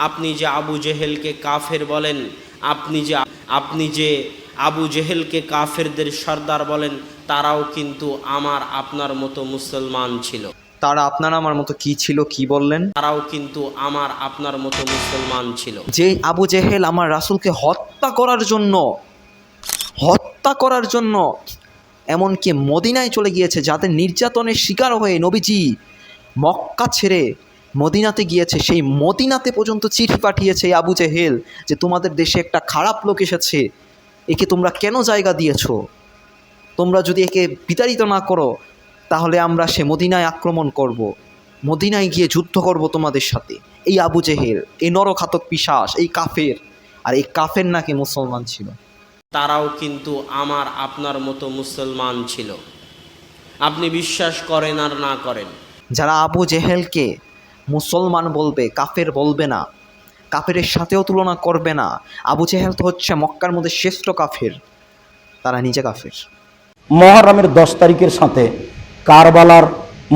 আপনি যে আবু জেহেলকে কাফের বলেন, আপনি যে আবু জেহেলকে কাফেরদের সর্দার বলেন, তারাও কিন্তু আমার আপনার মতো মুসলমান ছিল। তারা আপনার আমার মতো কি ছিল, কি বললেন? তারাও কিন্তু আমার আপনার মতো মুসলমান ছিল। যে আবু জেহেল আমার রাসূলকে হত্যা করার জন্য এমনকি মদিনায় চলে গিয়েছে, যাদের নির্যাতনের শিকার হয়ে নবীজি মক্কা ছেড়ে মদিনাতে গিয়েছে, সেই মদিনাতে পর্যন্ত চিঠি পাঠিয়েছে এই আবু জেহেল যে তোমাদের দেশে একটা খারাপ লোক এসেছে, একে তোমরা কেন জায়গা দিয়েছ? তোমরা যদি একে বিতাড়িত না করো তাহলে আমরা সে মদিনায় আক্রমণ করব, মদিনায় গিয়ে যুদ্ধ করব তোমাদের সাথে। এই আবু জেহেল, এই নরঘাতক পিশাচ, এই কাফের, আর এই কাফের নাকি মুসলমান ছিল। তারাও কিন্তু আমার আপনার মতো মুসলমান ছিল। আপনি বিশ্বাস করেন আর না করেন, যারা আবু জেহেলকে মুসলমান বলবে, কাফের বলবে না, কাফেরের সাথেও তুলনা করবে না, আবু জেহেল তো হচ্ছে মক্কার মধ্যে শ্রেষ্ঠ কাফের, তারা নিজে কাফের। মহরমের 10 তারিখের সাথে কারবালার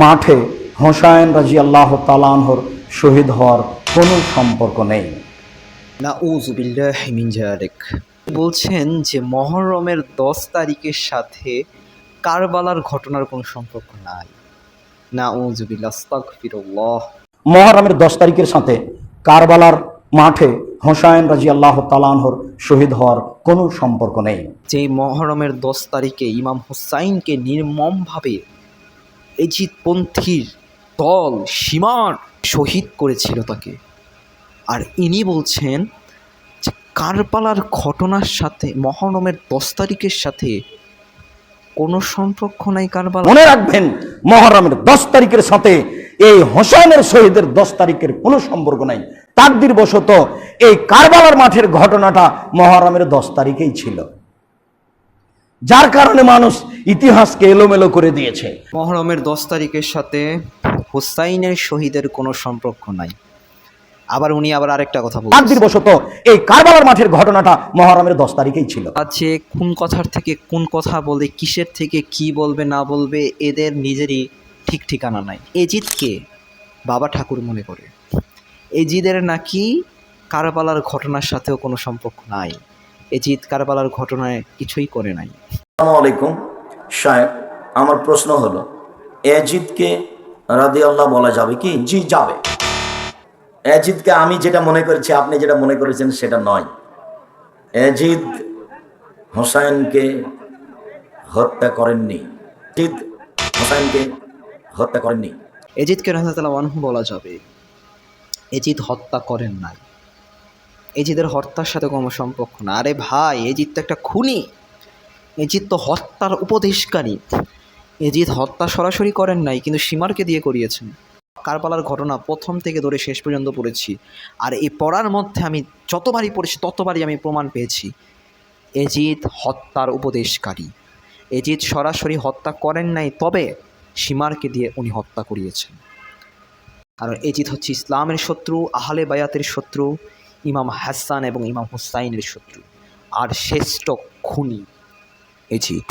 মাঠে হোসাইন রাদিয়াল্লাহু তাআলা আনহুর শহীদ হওয়ার কোনো সম্পর্ক নেই। নাউযুবিল্লাহি মিন যালিক। বলছেন যে মহরমের 10 তারিখের সাথে কারবালার ঘটনার কোনো সম্পর্ক নাই। নাউযুবিল্লাহ, আস্তাগফিরুল্লাহ। মহরমের 10 তারিখের সাথে কারবালার মাঠে হোসাইন রাদিয়াল্লাহু তাআলা আনহুর শহীদ হওয়ার কোনো সম্পর্ক নেই। যে মহরমের 10 তারিখে ইমাম হুসাইনকে নির্মমভাবে এজিদপন্থীর দল সীমার শহীদ করেছিল তাকে, আর ইনি বলছেন যে কারবালার ঘটনার সাথে মহরমের 10 তারিখের সাথে কোনো সম্পর্ক নাই কারবালা। মনে রাখবেন, মহরমের 10 তারিখের সাথে এই হোসাইনের শহীদের 10 তারিখের কোনো সম্পর্ক নাই। তাকদির বশত এই কারবালার মাঠের ঘটনাটা মহরমের 10 তারিখেই ছিল, যার কারণে মানুষ ইতিহাসকে এলোমেলো করে দিয়েছে। মহরমের 10 তারিখের সাথে হুসাইনের শহীদের কোনো সম্পর্ক নাই। আবার উনি আরেকটা কথা বলছেন, তাকদির বশত এই কারবালার মাঠের ঘটনাটা মহরমের 10 তারিখেই ছিল। আছে কোন কথার থেকে কোন কথা বলে, কিসের থেকে কি বলবে না বলবে, এদের নিজেরই ঠিক ঠিকানা নাই। এজিদকে বাবা ঠাকুর মনে করে, এজিদের নাকি কারবালার ঘটনার সাথেও কোনো সম্পর্ক নাই। এজিদ কারবালার ঘটনায় কিছুই করে নাই। আসসালামু আলাইকুম সাহেব, আমার প্রশ্ন হলো, এজিদকে রাদিয়াল্লাহ বলা যাবে কি? জি যাবে। এজিদকে আমি যেটা মনে করেছি, আপনি যেটা মনে করেছেন সেটা নয়। এজিদ হোসাইনকে হত্যা করেননি। এজিদ হোসাইনকে হত্যা করেননি। এজিদকে রাদিয়াল্লাহু আনহু বলা যাবে, এজিদ হত্যা করেন নাই, এজিদের হত্যার সাথে কোনো সম্পর্ক না। আরে ভাই, এজিদ তো একটা খুনি, এজিদ তো হত্যার উপদেশকারী। এজিদ হত্যা সরাসরি করেন নাই, কিন্তু সীমারকে দিয়ে করিয়েছেন। কারবালার ঘটনা প্রথম থেকে ধরে শেষ পর্যন্ত পড়েছি, আর এই পড়ার মধ্যে আমি যতবারই পড়েছি ততবারই আমি প্রমাণ পেয়েছি এজিদ হত্যার উপদেশকারী। এজিদ সরাসরি হত্যা করেন নাই, তবে সীমারকে দিয়ে উনি হত্যা করিয়েছেন। কারণ এজিদ হচ্ছে ইসলামের শত্রু, আহলে বায়াতের শত্রু, ইমাম হাসান এবং ইমাম হুসাইনের শত্রু, আর শ্রেষ্ঠ খুনি এজিদ।